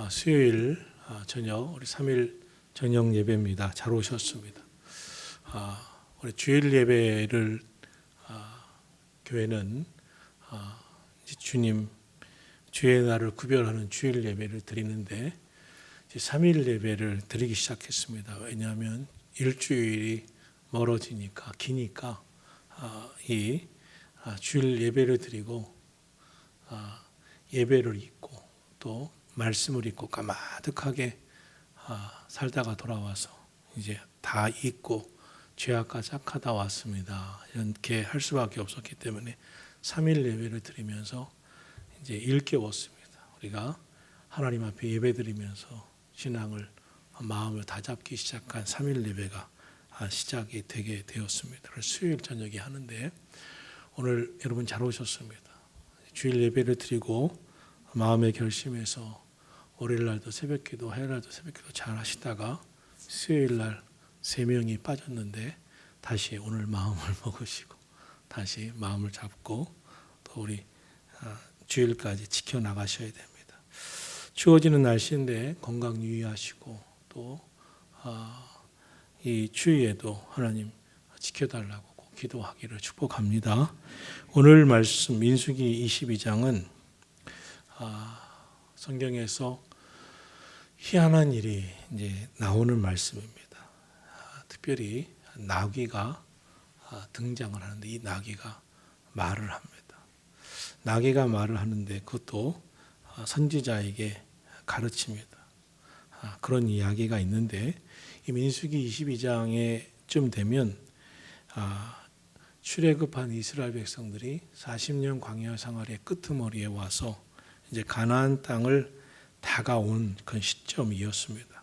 수요일 저녁 우리 3일 저녁 예배입니다. 잘 오셨습니다. 우리 주일 예배를 교회는 주님 주의 날을 구별하는 주일 예배를 드리는데 이제 3일 예배를 드리기 시작했습니다. 왜냐하면 일주일이 멀어지니까 기니까 이 주일 예배를 드리고 예배를 잊고 또 말씀을 잊고 까마득하게 살다가 돌아와서 이제 다 잊고 죄악과 짝하다 왔습니다. 이렇게 할 수밖에 없었기 때문에 3일 예배를 드리면서 이제 일깨웠습니다. 우리가 하나님 앞에 예배 드리면서 신앙을 마음을 다잡기 시작한 3일 예배가 시작이 되게 되었습니다. 그래서 수요일 저녁에 하는데 오늘 여러분 잘 오셨습니다. 주일 예배를 드리고 마음의 결심에서 월요일날도 새벽기도 화요일날도 새벽기도 잘 하시다가 수요일날 3명이 빠졌는데 다시 오늘 마음을 먹으시고 다시 마음을 잡고 또 우리 주일까지 지켜나가셔야 됩니다. 추워지는 날씨인데 건강 유의하시고 또 이 추위에도 하나님 지켜달라고 꼭 기도하기를 축복합니다. 오늘 말씀 민수기 22장은 성경에서 희한한 일이 이제 나오는 말씀입니다. 특별히 나귀가 등장을 하는데 이 나귀가 말을 합니다. 나귀가 말을 하는데 그것도 선지자에게 가르칩니다. 그런 이야기가 있는데 이 민수기 22장에쯤 되면 출애굽한 이스라엘 백성들이 40년 광야 생활의 끄트머리에 와서 이제 가나안 땅을 다가온 그 시점이었습니다.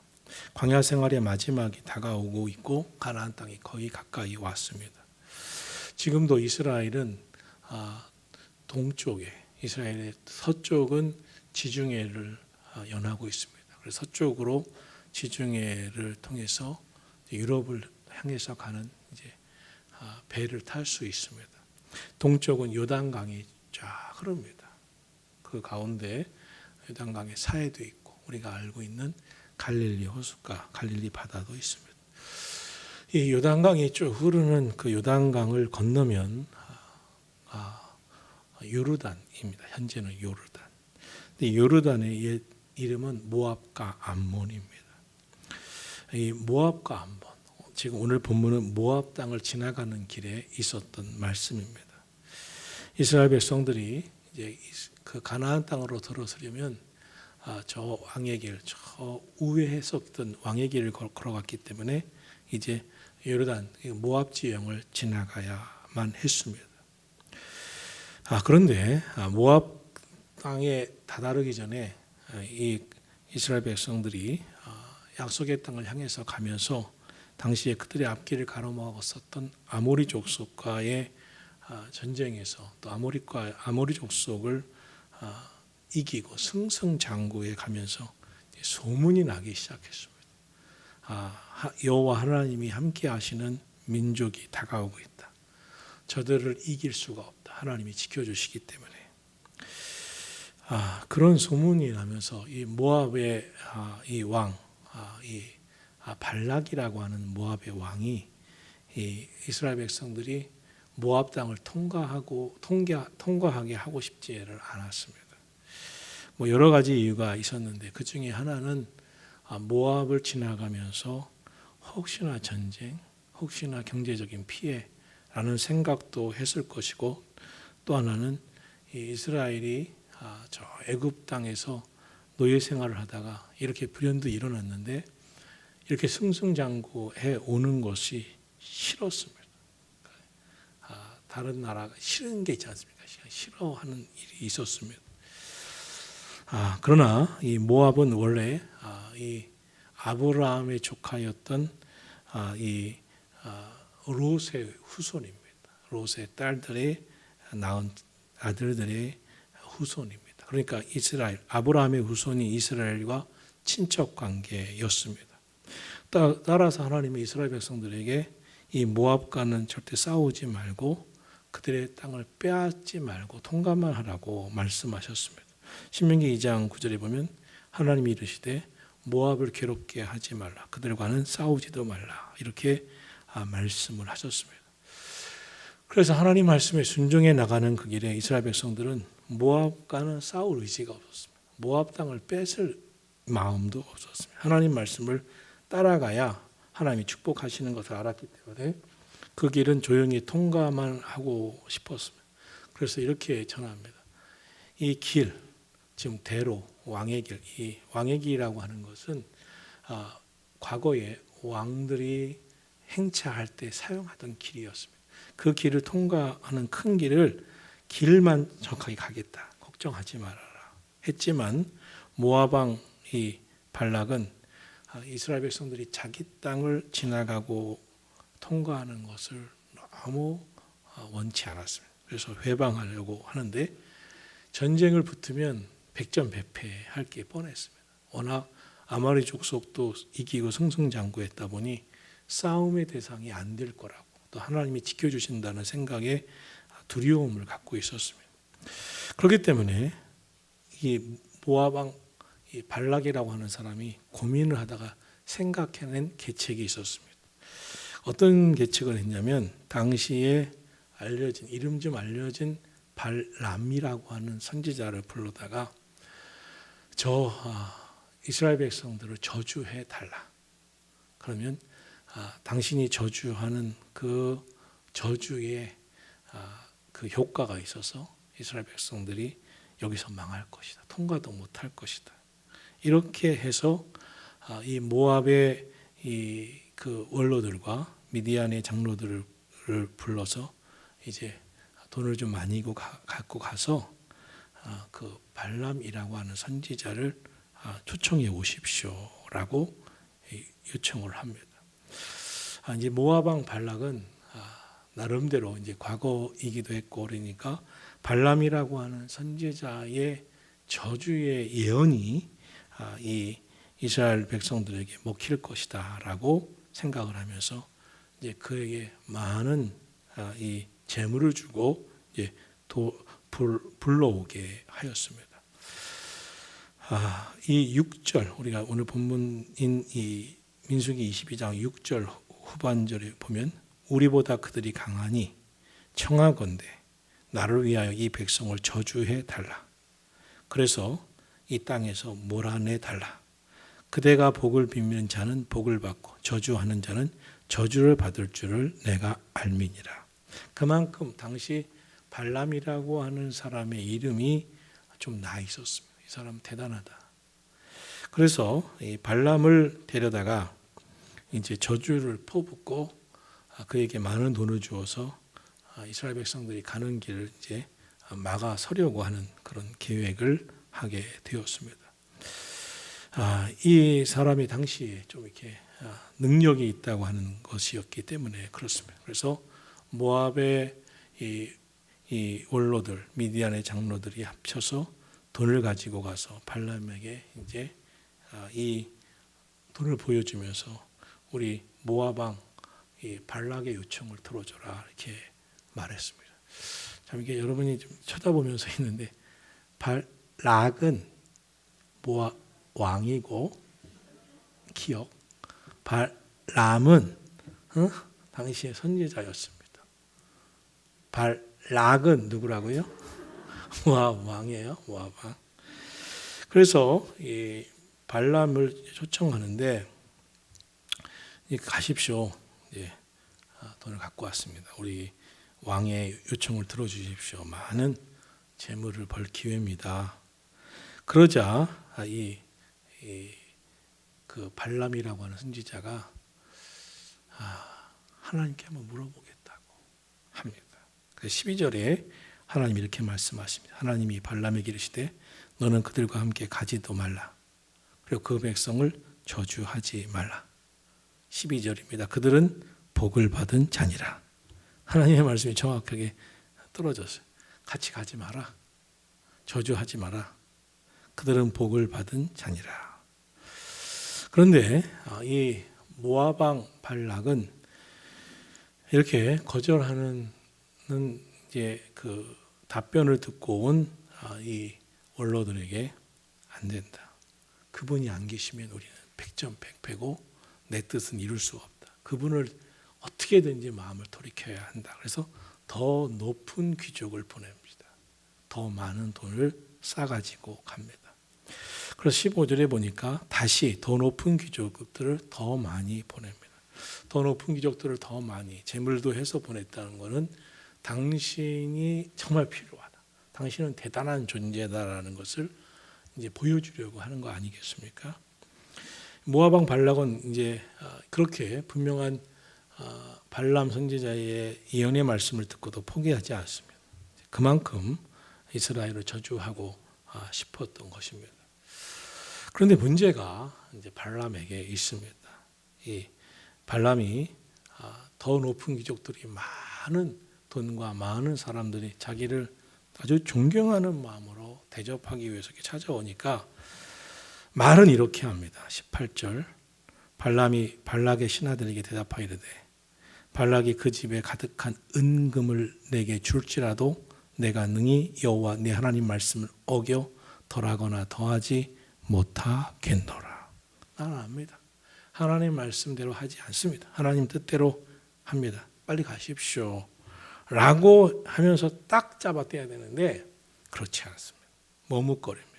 광야 생활의 마지막이 다가오고 있고 가나안 땅이 거의 가까이 왔습니다. 지금도 이스라엘은 동쪽에 이스라엘의 서쪽은 지중해를 연하고 있습니다. 그래서 서쪽으로 지중해를 통해서 유럽을 향해서 가는 이제 배를 탈 수 있습니다. 동쪽은 요단강이 쫙 흐릅니다. 그 가운데 요단강의 사해도 있고 우리가 알고 있는 갈릴리 호숫가, 갈릴리 바다도 있습니다. 이 요단강이 쭉 흐르는 그 요단강을 건너면 요르단입니다. 현재는 요르단. 근데 요르단의 옛 이름은 모압과 암몬입니다. 이 모압과 암몬, 지금 오늘 본문은 모압 땅을 지나가는 길에 있었던 말씀입니다. 이스라엘 백성들이 이제 그 가나안 땅으로 들어서려면 저 왕의 길, 저 우회했었던 왕의 길을 걸어갔기 때문에 이제 요르단 모압 지형을 지나가야만 했습니다. 그런데 모압 땅에 다다르기 전에 이 이스라엘 백성들이 약속의 땅을 향해서 가면서 당시에 그들의 앞길을 가로막았었던 아모리 족속과의 전쟁에서 또 아모리 족속을 이기고 승승장구해 가면서 소문이 나기 시작했습니다. 여호와 하나님이 함께 하시는 민족이 다가오고 있다. 저들을 이길 수가 없다. 하나님이 지켜주시기 때문에. 그런 소문이 나면서 이 모압의 이 왕, 발락이라고 하는 모압의 왕이 이 이스라엘 백성들이 모압 땅을 통과하게 하고 싶지를 않았습니다. 뭐 여러 가지 이유가 있었는데 그 중에 하나는 모압을 지나가면서 혹시나 전쟁, 혹시나 경제적인 피해라는 생각도 했을 것이고 또 하나는 이 이스라엘이 저 애굽 땅에서 노예 생활을 하다가 이렇게 불현도 일어났는데 이렇게 승승장구해 오는 것이 싫었습니다. 다른 나라가 싫은 게 있지 않습니까? 싫어하는 일이 있었습니다. 그러나 이 모압은 원래 이 아브라함의 조카였던 이 롯의 후손입니다. 롯의 딸들의 낳은 아들들의 후손입니다. 그러니까 아브라함의 후손이 이스라엘과 친척 관계였습니다. 따라서 하나님이 이스라엘 백성들에게 이 모압과는 절대 싸우지 말고 그들의 땅을 빼앗지 말고 통과만 하라고 말씀하셨습니다. 신명기 2장 9절에 보면 하나님이 이르시되 모압을 괴롭게 하지 말라. 그들과는 싸우지도 말라. 이렇게 말씀을 하셨습니다. 그래서 하나님 말씀에 순종해 나가는 그 길에 이스라엘 백성들은 모압과는 싸울 의지가 없었습니다. 모압 땅을 뺏을 마음도 없었습니다. 하나님 말씀을 따라가야 하나님이 축복하시는 것을 알았기 때문에 그 길은 조용히 통과만 하고 싶었습니다. 그래서 이렇게 전합니다. 이 길, 지금 대로 왕의 길, 이 왕의 길이라고 하는 것은 과거에 왕들이 행차할 때 사용하던 길이었습니다. 그 길을 통과하는 큰 길만 정확하게 가겠다. 걱정하지 말아라. 했지만 모압 왕 이 발락은 이스라엘 백성들이 자기 땅을 지나가고 통과하는 것을 너무 원치 않았습니다. 그래서 회방하려고 하는데 전쟁을 붙으면 백전백패할 게 뻔했습니다. 워낙 아마리 족속도 이기고 승승장구했다 보니 싸움의 대상이 안 될 거라고 또 하나님이 지켜주신다는 생각에 두려움을 갖고 있었습니다. 그렇기 때문에 이 모압 왕 이 발락이라고 하는 사람이 고민을 하다가 생각해낸 계책이 있었습니다. 어떤 계책을 했냐면 당시에 이름 좀 알려진 발람이라고 하는 선지자를 불러다가 이스라엘 백성들을 저주해 달라. 그러면 당신이 저주하는 그 저주의 그 효과가 있어서 이스라엘 백성들이 여기서 망할 것이다. 통과도 못할 것이다. 이렇게 해서 이 모압의 그 원로들과 미디안의 장로들을 불러서 이제 돈을 좀 많이 갖고 가서 그 발람이라고 하는 선지자를 초청해 오십시오라고 요청을 합니다. 이제 모압 왕 발락은 나름대로 이제 과거이기도 했고 그러니까 발람이라고 하는 선지자의 저주의 예언이 이 이스라엘 백성들에게 먹힐 것이다라고 생각을 하면서 이제 그에게 많은 이 재물을 주고 이제 불러오게 하였습니다. 이 6절 우리가 오늘 본문인 이 민수기 22장 6절 후반절에 보면 우리보다 그들이 강하니 청하건대 나를 위하여 이 백성을 저주해 달라. 그래서 이 땅에서 몰아내 달라. 그대가 복을 빌미는 자는 복을 받고 저주하는 자는 저주를 받을 줄을 내가 알미니라. 그만큼 당시 발람이라고 하는 사람의 이름이 좀 나 있었습니다. 이 사람 대단하다. 그래서 이 발람을 데려다가 이제 저주를 퍼붓고 그에게 많은 돈을 주어서 이스라엘 백성들이 가는 길을 이제 막아 서려고 하는 그런 계획을 하게 되었습니다. 이 사람이 당시에 좀 이렇게 능력이 있다고 하는 것이었기 때문에 그렇습니다. 그래서 모압의 이 원로들, 미디안의 장로들이 합쳐서 돈을 가지고 가서 발람에게 이제 이 돈을 보여주면서 우리 모압 왕 이 발락의 요청을 들어줘라 이렇게 말했습니다. 참 이게 여러분이 좀 쳐다보면서 있는데 발락은 모압 왕이고 기억 발람은 당시의 선지자였습니다. 발락은 누구라고요? 모압 왕이에요. 모압 왕. 그래서 이 발람을 초청하는데 가십시오. 돈을 갖고 왔습니다. 우리 왕의 요청을 들어주십시오. 많은 재물을 벌 기회입니다. 그러자 그 발람이라고 하는 선지자가 하나님께 한번 물어보겠다고 합니다. 12절에 하나님이 이렇게 말씀하십니다. 하나님이 발람에게 이르시되 너는 그들과 함께 가지도 말라. 그리고 그 백성을 저주하지 말라. 12절입니다. 그들은 복을 받은 자니라. 하나님의 말씀이 정확하게 떨어졌어요. 같이 가지 마라. 저주하지 마라. 그들은 복을 받은 자니라. 그런데 이 모압 왕 발락은 이렇게 거절하는 이제 그 답변을 듣고 온 이 원로들에게 안 된다. 그분이 안 계시면 우리는 백전백패고 내 뜻은 이룰 수가 없다. 그분을 어떻게든지 마음을 돌이켜야 한다. 그래서 더 높은 귀족을 보냅니다. 더 많은 돈을 싸가지고 갑니다. 그래서 15절에 보니까 다시 더 높은 귀족들을 더 많이 보냅니다. 더 높은 귀족들을 더 많이 재물도 해서 보냈다는 것은 당신이 정말 필요하다. 당신은 대단한 존재다라는 것을 이제 보여주려고 하는 거 아니겠습니까? 모압 왕 발락은 이제 그렇게 분명한 발람 선지자의 예언의 말씀을 듣고도 포기하지 않습니다. 그만큼 이스라엘을 저주하고 싶었던 것입니다. 그런데 문제가 이제 발람에게 있습니다. 이 발람이 더 높은 귀족들이 많은 돈과 많은 사람들이 자기를 아주 존경하는 마음으로 대접하기 위해서 이렇게 찾아오니까 말은 이렇게 합니다. 18절 발람이 발락의 신하들에게 대답하여 이르되 발락이 그 집에 가득한 은금을 내게 줄지라도 내가 능히 여호와 내 하나님 말씀을 어겨 덜하거나 더하지 못하겠노라. 나는 압니다. 하나님 말씀대로 하지 않습니다. 하나님 뜻대로 합니다. 빨리 가십시오 라고 하면서 딱 잡아떼야 되는데 그렇지 않습니다. 머뭇거립니다.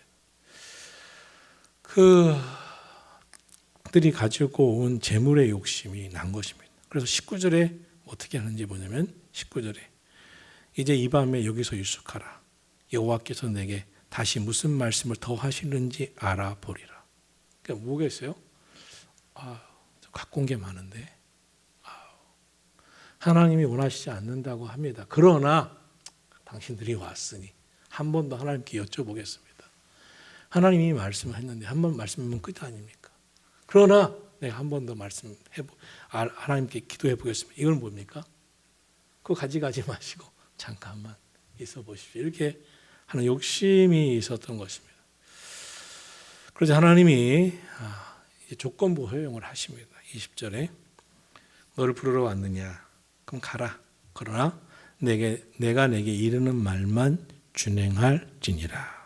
그들이 가지고 온 재물의 욕심이 난 것입니다. 그래서 19절에 어떻게 하는지 보냐면 19절에 이제 이 밤에 여기서 유숙하라. 여호와께서 내게 다시 무슨 말씀을 더 하시는지 알아보리라. 그러니까 뭐겠어요? 갖고 온 게 많은데 하나님이 원하시지 않는다고 합니다. 그러나 당신들이 왔으니 한 번 더 하나님께 여쭤보겠습니다. 하나님이 말씀했는데 한 번 말씀하면 끝 아닙니까? 그러나 내가 한 번 더 하나님께 기도해 보겠습니다. 이건 뭡니까? 그거 가져가지 마시고 잠깐만 있어 보십시오. 이렇게 하는 욕심이 있었던 것입니다. 그래서 하나님이 조건부 허용을 하십니다. 20절에 너를 부르러 왔느냐? 그럼 가라. 그러나 내가 내게 이르는 말만 준행할지니라.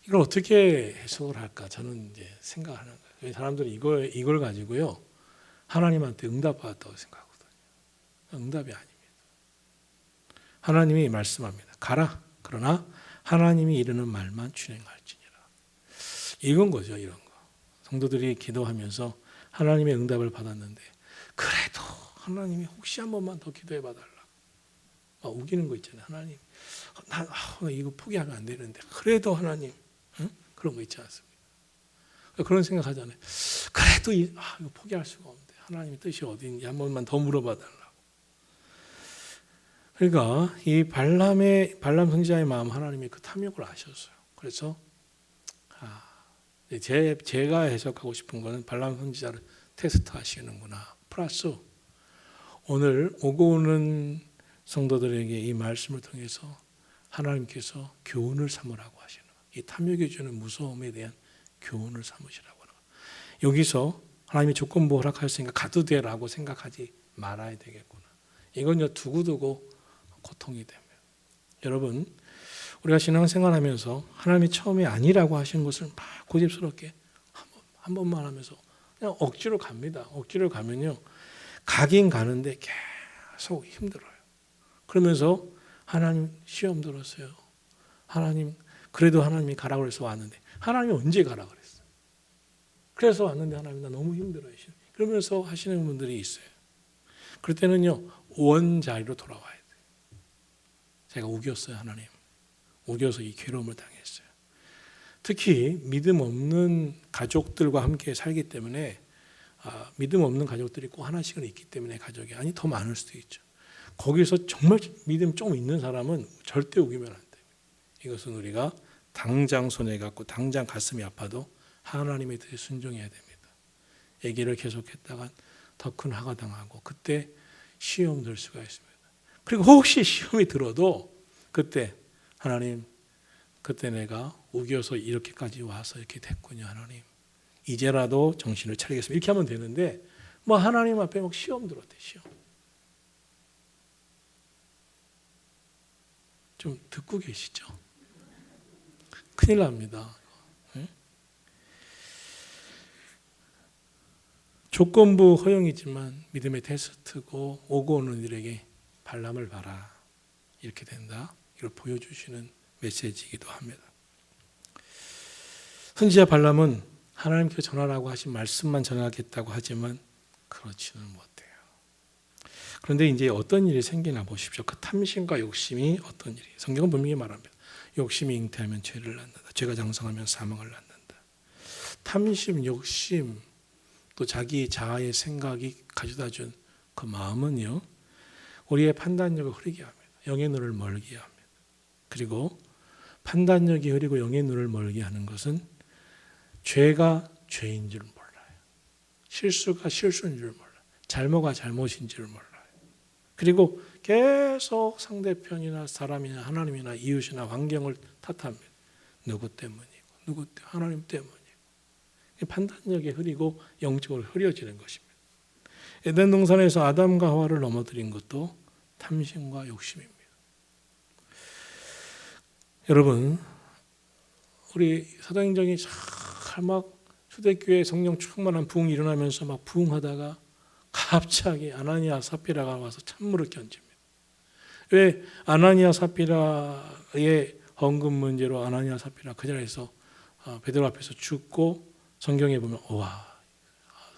이걸 어떻게 해석을 할까? 저는 이제 생각하는 거예요. 사람들이 이걸 가지고요 하나님한테 응답받았다고 생각하거든요. 응답이 아닙니다. 하나님이 말씀합니다. 가라. 그러나 하나님이 이르는 말만 준행할지니라. 이건 거죠, 이런 거. 성도들이 기도하면서 하나님의 응답을 받았는데 그래도 하나님이 혹시 한 번만 더 기도해 봐달라. 우기는 거 있잖아요. 하나님, 난 이거 포기하면 안 되는데 그래도 하나님, 응? 그런 거 있지 않습니까? 그런 생각하잖아요. 그래도 이거 포기할 수가 없는데 하나님의 뜻이 어디인지 한 번만 더 물어봐 달라고. 그러니까 이 발람 선지자의 마음 하나님이 그 탐욕을 아셨어요. 그래서 제가 해석하고 싶은 거는 발람 선지자를 테스트하시는구나. 플러스 오늘 오고 오는 성도들에게 이 말씀을 통해서 하나님께서 교훈을 삼으라고 하시는 거예요. 이 탐욕이 주는 무서움에 대한 교훈을 삼으시라고 하는 거예요. 여기서 하나님이 조건부 허락하셨으니까 가도 되라고 생각하지 말아야 되겠구나. 이건 두고두고 고통이 됩니다. 여러분, 우리가 신앙생활하면서 하나님이 처음에 아니라고 하신 것을 막 고집스럽게 한 번만 하면서 그냥 억지로 갑니다. 억지로 가면요, 가긴 가는데 계속 힘들어요. 그러면서 하나님 시험 들었어요. 하나님, 그래도 하나님이 가라고 해서 왔는데 하나님이 언제 가라 그랬어요? 그래서 왔는데 하나님 나 너무 힘들어요. 그러면서 하시는 분들이 있어요. 그럴 때는요 원자리로 돌아와야 돼요. 제가 우겼어요. 하나님 우겨서 이 괴로움을 당했어요. 특히 믿음 없는 가족들과 함께 살기 때문에 믿음 없는 가족들이 꼭 하나씩은 있기 때문에 가족이 더 많을 수도 있죠. 거기서 정말 믿음 좀 있는 사람은 절대 우기면 안 돼요. 이것은 우리가 당장 손해 갖고 당장 가슴이 아파도 하나님의 뜻에 순종해야 됩니다. 얘기를 계속했다가 더 큰 화가 당하고 그때 시험 들 수가 있습니다. 그리고 혹시 시험이 들어도 그때 하나님, 그때 내가 우겨서 이렇게까지 와서 이렇게 됐군요. 하나님 이제라도 정신을 차리겠습니다. 이렇게 하면 되는데 하나님 앞에 막 시험 들었대. 시험. 좀 듣고 계시죠? 큰일 납니다. 조건부 허용이지만 믿음의 테스트고 오고 오는 일에게 발람을 봐라. 이렇게 된다. 이걸 보여주시는 메시지이기도 합니다. 선지자 발람은 하나님께서 전하라고 하신 말씀만 전하겠다고 하지만 그렇지는 못해요. 그런데 이제 어떤 일이 생기나 보십시오. 그 탐심과 욕심이 어떤 일이. 성경은 분명히 말합니다. 욕심이 잉태하면 죄를 낳는다. 죄가 장성하면 사망을 낳는다. 탐심, 욕심, 또 자기 자아의 생각이 가져다 준 그 마음은요, 우리의 판단력을 흐리게 합니다. 영의 눈을 멀게 합니다. 그리고 판단력이 흐리고 영의 눈을 멀게 하는 것은 죄가 죄인 줄 몰라요. 실수가 실수인 줄 몰라요. 잘못가 잘못인 줄 몰라요. 그리고 계속 상대편이나 사람이나 하나님이나 이웃이나 환경을 탓합니다. 누구 때문이고 하나님 때문이고. 판단력이 흐리고 영적으로 흐려지는 것입니다. 에덴 동산에서 아담과 하와를 넘어뜨린 것도 탐심과 욕심입니다. 여러분, 우리 사도행전이 잘 막 초대교회 성령 충만한 부흥이 일어나면서 막 부흥하다가 갑자기 아나니아 사피라가 와서 찬물을 끼얹습니다. 왜 아나니아 사피라의 헌금 문제로 아나니아 사피라 그 자리에서 베드로 앞에서 죽고 성경에 보면 와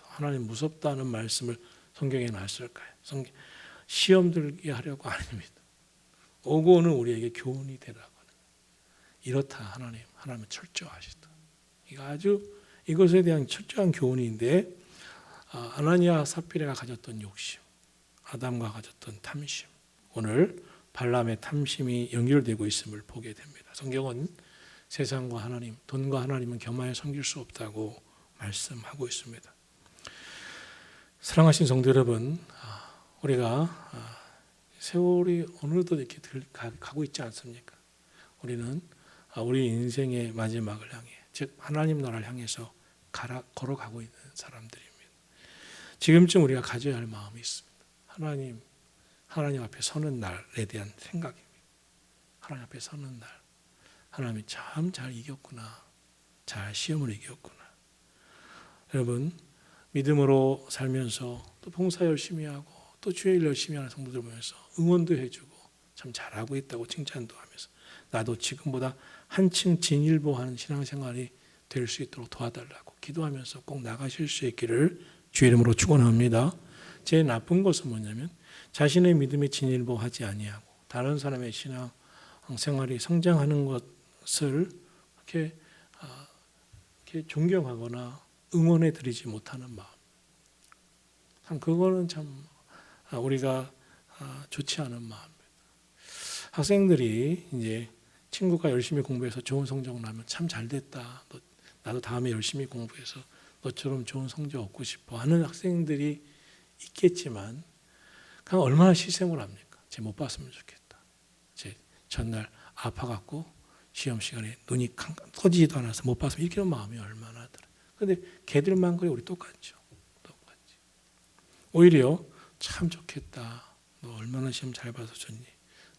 하나님 무섭다는 말씀을 성경에 놨을까요? 시험 들게 하려고 아닙니다. 오고 오는 우리에게 교훈이 되라고 하는 이렇다 하나님은 철저하시다. 이거 아주 이것에 대한 철저한 교훈인데 아나니아 사피라가 가졌던 욕심, 아담과 가졌던 탐심, 오늘 발람의 탐심이 연결되고 있음을 보게 됩니다. 성경은 세상과 하나님, 돈과 하나님은 겸하여 섬길 수 없다고 말씀하고 있습니다. 사랑하신 성도 여러분, 우리가 세월이 어느덧 이렇게 가고 있지 않습니까? 우리는 우리 인생의 마지막을 향해, 즉 하나님 나라를 향해서 걸어가고 있는 사람들입니다. 지금쯤 우리가 가져야 할 마음이 있습니다. 하나님 앞에 서는 날에 대한 생각입니다. 하나님 앞에 서는 날, 하나님이 참 잘 이겼구나, 잘 시험을 이겼구나. 여러분, 믿음으로 살면서 또 봉사 열심히 하고 또 주의 일 열심히 하는 성도들 보면서 응원도 해주고 참 잘하고 있다고 칭찬도 하면서 나도 지금보다 한층 진일보하는 신앙생활이 될 수 있도록 도와달라고 기도하면서 꼭 나가실 수 있기를 주의 이름으로 축원합니다. 제일 나쁜 것은 뭐냐면 자신의 믿음에 진일보하지 아니하고 다른 사람의 신앙 생활이 성장하는 것을 이렇게 존경하거나 응원해 드리지 못하는 마음. 참 그거는 참 우리가 좋지 않은 마음입니다. 학생들이 이제 친구가 열심히 공부해서 좋은 성적 나면 참 잘됐다. 나도 다음에 열심히 공부해서 너처럼 좋은 성적 얻고 싶어 하는 학생들이 있겠지만 그냥 얼마나 희생을 합니까? 쟤 못 봤으면 좋겠다. 쟤 전날 아파갖고 시험 시간에 눈이 떠지지도 않아서 못 봤으면 이렇게 마음이 얼마나 들어요. 그런데 걔들만 그래 우리 똑같죠. 똑같지. 오히려 참 좋겠다. 너 얼마나 시험 잘 봐서 좋니?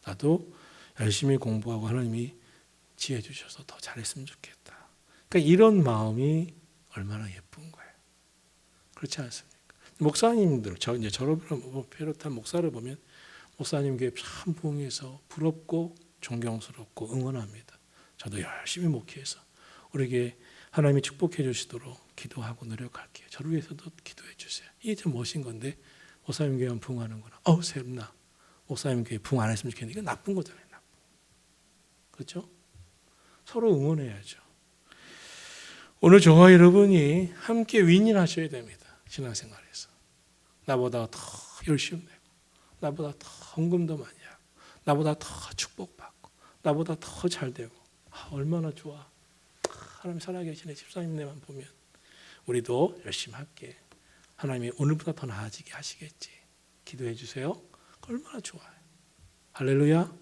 나도 열심히 공부하고 하나님이 지혜 주셔서 더 잘했으면 좋겠다. 그러니까 이런 마음이 얼마나 예쁜 거예요. 그렇지 않습니까? 목사님들, 저를 비롯한 목사를 보면 목사님 교회 참 부흥해서 부럽고 존경스럽고 응원합니다. 저도 열심히 목회해서 우리에게 하나님이 축복해 주시도록 기도하고 노력할게요. 저를 위해서도 기도해 주세요. 이게 참 멋진 건데 목사님 교회만 부흥하는구나. 샘나. 목사님 교회 부흥 안 했으면 좋겠는데 이건 나쁜 거잖아요. 나쁜. 그렇죠? 서로 응원해야죠. 오늘 저와 여러분이 함께 윈윈하셔야 됩니다. 신앙생활에서. 나보다 더 열심히 내고 나보다 더 헌금도 많이 하고 나보다 더 축복받고 나보다 더 잘되고 얼마나 좋아. 하나님 살아계시네. 집사님네만 보면 우리도 열심히 할게. 하나님이 오늘보다 더 나아지게 하시겠지. 기도해 주세요. 얼마나 좋아요. 할렐루야.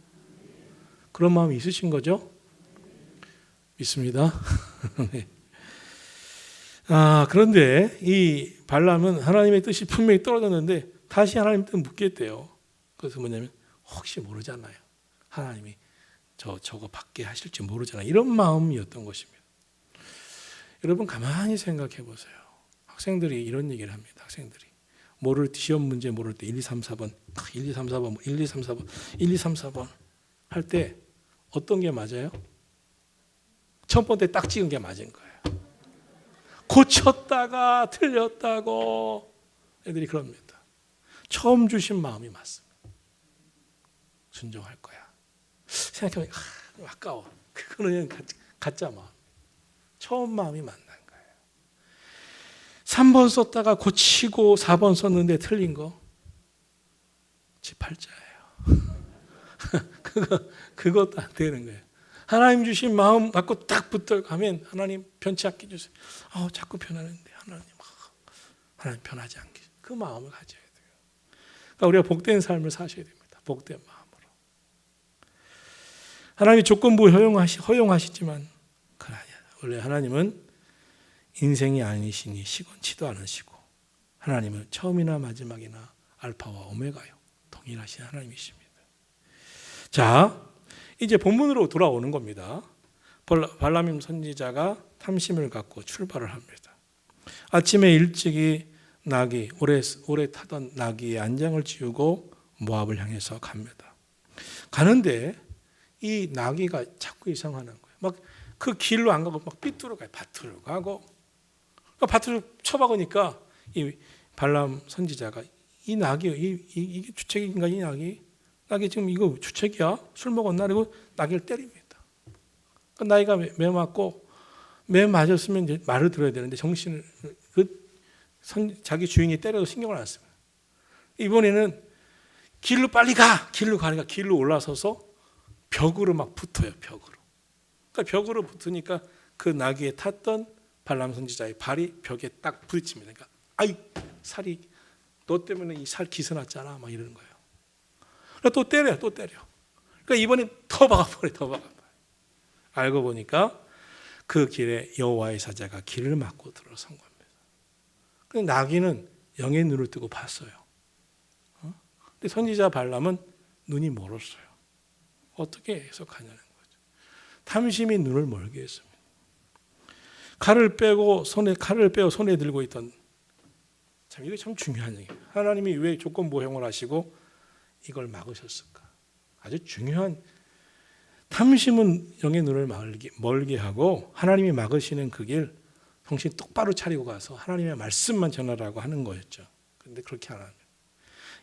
그런 마음이 있으신 거죠? 믿습니다. 네. 그런데 이 발람은 하나님의 뜻이 분명히 떨어졌는데 다시 하나님 뜻 묻겠대요. 그래서 뭐냐면 혹시 모르잖아요. 하나님이 저거 받게 하실지 모르잖아요. 이런 마음이었던 것입니다. 여러분 가만히 생각해 보세요. 학생들이 이런 얘기를 합니다. 학생들이 모를 때, 시험 문제 모를 때 1, 2, 3, 4번 1, 2, 3, 4번 1, 2, 3, 4번 1, 2, 3, 4번 할 때 어떤 게 맞아요? 첫 번째 딱 찍은 게 맞은 거예요. 고쳤다가 틀렸다고 애들이 그럽니다. 처음 주신 마음이 맞습니다. 순종할 거야. 생각해보니까 아까워. 그거는 가짜 마음. 처음 마음이 만난 거예요. 3번 썼다가 고치고 4번 썼는데 틀린 거 지 팔자예요. 그것도 안 되는 거예요. 하나님 주신 마음 갖고 딱 붙어가면 하나님 변치 않게 주세요. 자꾸 변하는데 하나님 변하지 않게 그 마음을 가져야 돼요. 그러니까 우리가 복된 삶을 사셔야 됩니다. 복된 마음으로. 하나님이 조건부 허용하시지만 그건 아니야. 원래 하나님은 인생이 아니시니 시건치도 않으시고 하나님은 처음이나 마지막이나 알파와 오메가요. 동일하신 하나님이십니다. 자, 이제 본문으로 돌아오는 겁니다. 발람임 선지자가 탐심을 갖고 출발을 합니다. 아침에 일찍이 나귀, 오래 타던 나귀의 안장을 지우고 모압을 향해서 갑니다. 가는데 이 나귀가 자꾸 이상하는 거예요. 막 그 길로 안 가고 막 삐뚤어 가요. 밭으로 가고. 그러니까 밭으로 쳐박으니까 이 발람 선지자가 이 나귀, 이게 주책인가 이 나귀? 나귀 지금 이거 주책이야? 술 먹었나? 그리고 나귀를 때립니다. 나귀가 매 맞고 매 맞았으면 이제 말을 들어야 되는데 정신을 자기 주인이 때려도 신경을 안 씁니다. 이번에는 길로 빨리 가! 길로 가니까 길로 올라서서 벽으로 막 붙어요. 벽으로. 그러니까 벽으로 붙으니까 그 나귀에 탔던 발람 선지자의 발이 벽에 딱 부딪힙니다. 그러니까 아이 살이 너 때문에 이 살 기스 났잖아. 막 이러는 거예요. 또 때려. 그러니까 이번엔 더 박아버려. 알고 보니까 그 길에 여호와의 사자가 길을 막고 들어선 겁니다. 근데 나귀는 영의 눈을 뜨고 봤어요. 근데 선지자 발람은 눈이 멀었어요. 어떻게 해석하냐는 거죠. 탐심이 눈을 멀게 했습니다. 칼을 빼고 손에 들고 있던 참 이게 참 중요한 얘기예요. 하나님이 왜 조건부 허용을 하시고 이걸 막으셨을까? 아주 중요한 탐심은 영의 눈을 멀게 하고 하나님이 막으시는 그 길 정신 똑바로 차리고 가서 하나님의 말씀만 전하라고 하는 거였죠. 그런데 그렇게 안 합니다.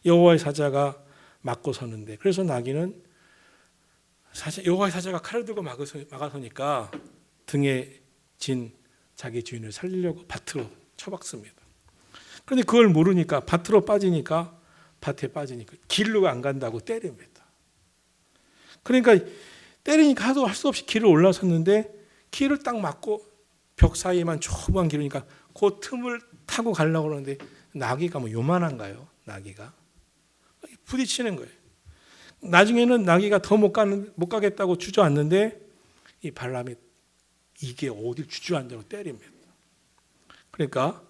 여호와의 사자가 막고 서는데 그래서 나귀는 여호와의 사자가 칼을 들고 막아서니까 등에 진 자기 주인을 살리려고 밭으로 쳐박습니다. 그런데 그걸 모르니까 밭에 빠지니까 길로 안 간다고 때립니다. 그러니까 때리니까 하도 할 수 없이 길을 올라섰는데 길을 딱 막고 벽 사이에만 좁은 길이니까 그 틈을 타고 가려고 그러는데 나귀가 뭐 요만한가요? 나귀가 부딪히는 거예요. 나중에는 나귀가 더 못 가겠다고 주저앉는데 이 발람이 이게 어딜 주저앉아서 때립니다. 그러니까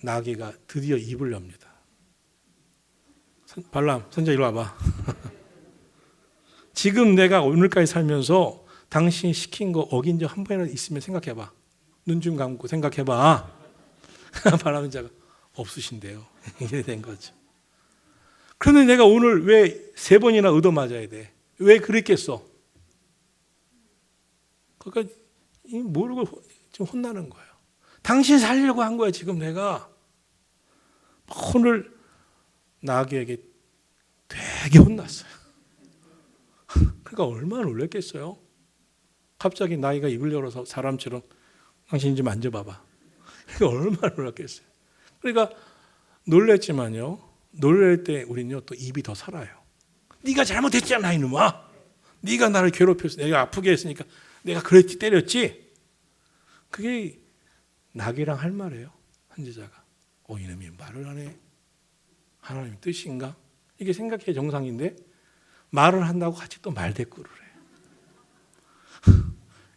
나귀가 드디어 입을 엽니다. 발람, 선지자 이리 와봐. 지금 내가 오늘까지 살면서 당신이 시킨 거 어긴 적 한 번이라도 있으면 생각해봐. 눈 좀 감고 생각해봐. 발람 선지자가 없으신데요. 이렇게 된 거죠. 그런데 내가 오늘 왜 3번이나 얻어맞아야 돼? 왜 그랬겠어? 그러니까 모르고 좀 혼나는 거예요. 당신 살려고 한 거야 지금 내가. 오늘 나귀에게 되게 혼났어요. 그러니까 얼마나 놀랐겠어요. 갑자기 나귀가 입을 열어서 사람처럼 당신 좀 만져봐봐. 그러니까 얼마나 놀랐겠어요. 그러니까 놀랬지만요. 놀랄 때 우리는요 또 입이 더 살아요. 네가 잘못했잖아 이놈아. 네가 나를 괴롭혔어. 내가 아프게 했으니까 내가 그랬지 때렸지. 그게 나귀랑 할 말이에요. 선지자가. 이놈이 말을 안 해. 하나님 뜻인가? 이게 생각해 정상인데 말을 한다고 같이 또 말대꾸를 해.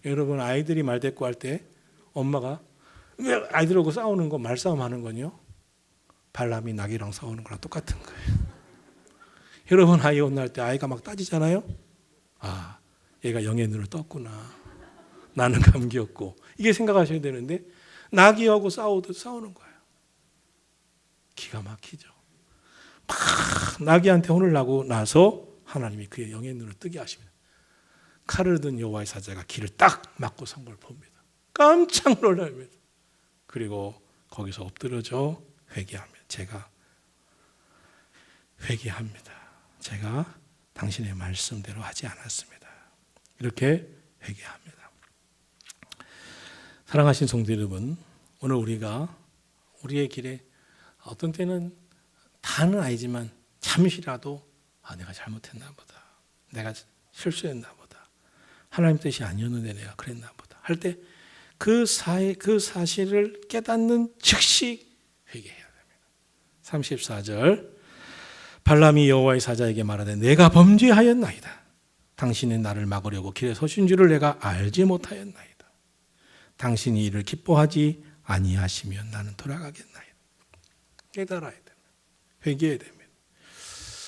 여러분 아이들이 말대꾸 할 때 엄마가 왜 아이들하고 싸우는 거 말싸움 하는 거요? 발람이 나귀랑 싸우는 거랑 똑같은 거예요. 여러분 아이 혼날 때 아이가 막 따지잖아요. 얘가 영의 눈을 떴구나. 나는 감기였고 이게 생각하셔야 되는데 나귀하고 싸우듯 싸우는 거예요. 기가 막히죠. 막 나귀한테 혼을 나고 나서 하나님이 그의 영의 눈을 뜨게 하십니다. 칼을 든 여호와의 사자가 길을 딱 막고 선 걸 봅니다. 깜짝 놀랍니다. 그리고 거기서 엎드려져 회개합니다. 제가 회개합니다. 제가 당신의 말씀대로 하지 않았습니다. 이렇게 회개합니다. 사랑하신 성도 여러분, 오늘 우리가 우리의 길에 어떤 때는 다는 아니지만 잠시라도 내가 잘못했나 보다. 내가 실수했나 보다. 하나님 뜻이 아니었는데 내가 그랬나 보다. 할 때 그 사실을 깨닫는 즉시 회개해야 됩니다. 34절 발람이 여호와의 사자에게 말하되 내가 범죄하였나이다. 당신이 나를 막으려고 길에 서신 줄을 내가 알지 못하였나이다. 당신이 이를 기뻐하지 아니하시면 나는 돌아가겠나이다. 깨달아야 됩니다. 회개해야 됩니다.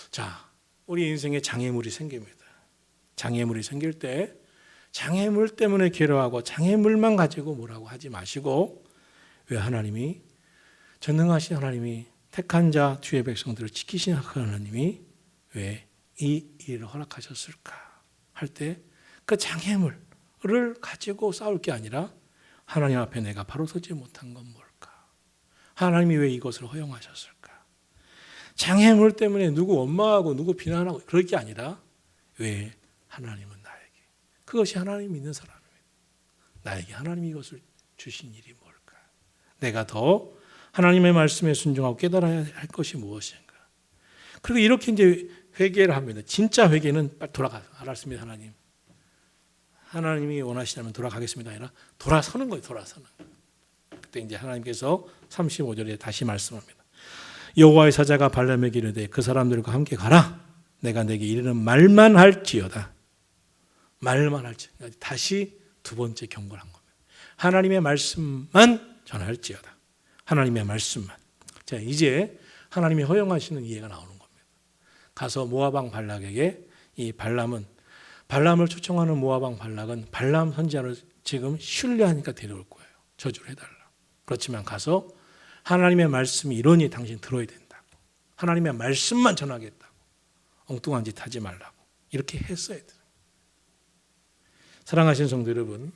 자, 우리 인생에 장애물이 생깁니다. 장애물이 생길 때 장애물 때문에 괴로워하고 장애물만 가지고 뭐라고 하지 마시고 왜 하나님이 전능하신 하나님이 택한 자 주의 백성들을 지키신 하나님이 왜 이 일을 허락하셨을까 할 때 그 장애물을 가지고 싸울 게 아니라 하나님 앞에 내가 바로 서지 못한 건 뭘까? 하나님이 왜 이것을 허용하셨을까? 장애물 때문에 누구 원망하고 누구 비난하고 그럴 게 아니라 왜 하나님은 나에게 그것이 하나님 믿는 사람입니다. 나에게 하나님이 이것을 주신 일이 뭘까? 내가 더 하나님의 말씀에 순종하고 깨달아야 할 것이 무엇인가? 그리고 이렇게 이제 회개를 합니다. 진짜 회개는 빨리 알았습니다, 하나님. 하나님이 원하시다면 돌아가겠습니다. 아니라 돌아서는 거예요, 돌아서는. 그때 이제 하나님께서 35절에 다시 말씀합니다. 여호와의 사자가 발람에게 이르되 그 사람들과 함께 가라. 내가 내게 이르는 말만 할지어다. 말만 할지어다. 다시 두 번째 경고를 한 겁니다. 하나님의 말씀만 전할지어다. 하나님의 말씀만. 자, 이제 하나님이 허용하시는 이해가 나오는 겁니다. 가서 모압 왕 발락에게 이 발람을 초청하는 모압 왕 발락은 발람 선지자를 지금 신뢰하니까 데려올 거예요. 저주를 해달라. 그렇지만 가서 하나님의 말씀이 이러니 당신 들어야 된다고. 하나님의 말씀만 전하겠다고. 엉뚱한 짓 하지 말라고. 이렇게 했어야 돼요. 사랑하신 성도 여러분,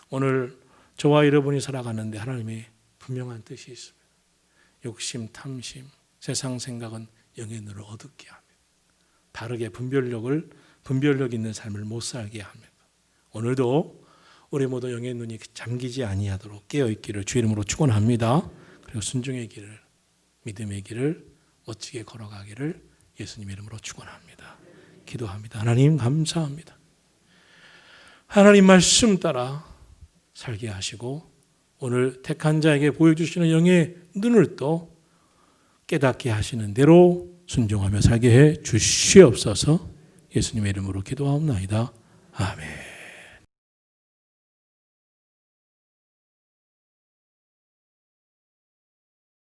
오늘 저와 여러분이 살아가는데 하나님의 분명한 뜻이 있습니다. 욕심, 탐심, 세상 생각은 영의 눈을 어둡게 합니다. 바르게 분별력 있는 삶을 못 살게 합니다. 오늘도 우리 모두 영의 눈이 잠기지 아니하도록 깨어있기를 주 이름으로 축원합니다. 그리고 순종의 길을, 믿음의 길을 멋지게 걸어가기를 예수님 이름으로 축원합니다. 기도합니다. 하나님 감사합니다. 하나님 말씀 따라 살게 하시고 오늘 택한 자에게 보여주시는 영의 눈을 또 깨닫게 하시는 대로 순종하며 살게 해 주시옵소서. 예수님의 이름으로 기도하옵나이다. 아멘.